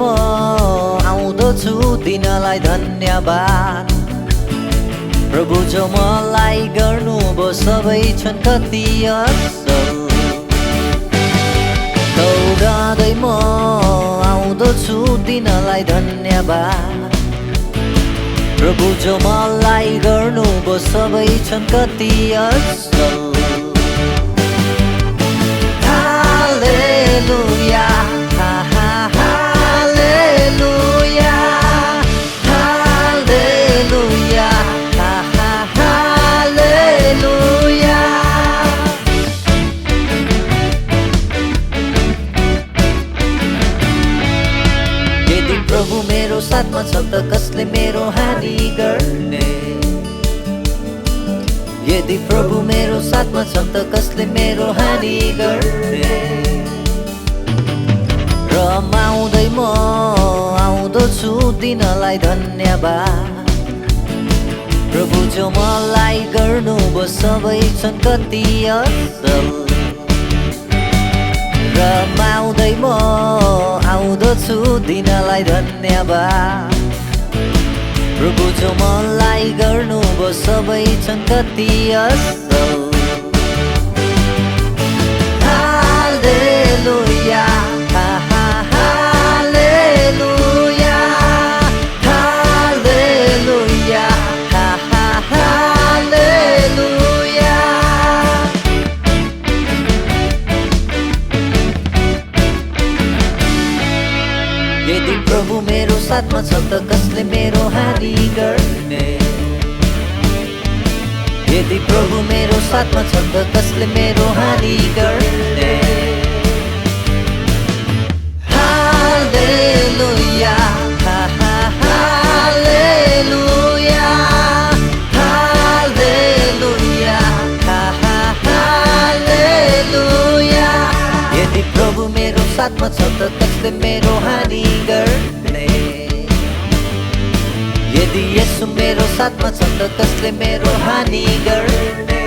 म आउँदछु दिनलाई धन्यवाद। प्रभु जो मलाई गर्नुभयो सबै छन् कति असल। दौडदै म आउँदछु दिनलाई धन्यवाद। प्रभु जो मलाई गर्नुभयो सबै छन् कति असल। हालेलुया हालेलुया हालेलुया हालेलुया। यदि प्रभु मेरो साथमा छ त कसले मेरो हानि गर्ने। यदि प्रभु मेरो साथमा छ त कसले मेरो हानि गर्ने। रमाउँदै म आउँदछु दिनलाई धन्यवाद। प्रभु जो मलाई गर्नुभयो सबै छन् कति असल। रमाउँदै म आउँदछु दिनलाई धन्यवाद। प्रभु जो मलाई गर्नुभयो सबै छन् कति असल। हालेलुया हालेलुया हालेलुया हालेलुया। यदि प्रभु मेरो साथमा छ त कसले मेरो हानि गर्ने। यदि प्रभु मेरो साथमा छ त कसले मेरो हानि गर्ने। हालेलुया हालेलुया हालेलुया हालेलुया। यदि प्रभु मेरो साथमा छ त कसले मेरो हानि गर्ने। यदि यसु मेरो साथमा छ त कसले मेरो हानि गर्ने।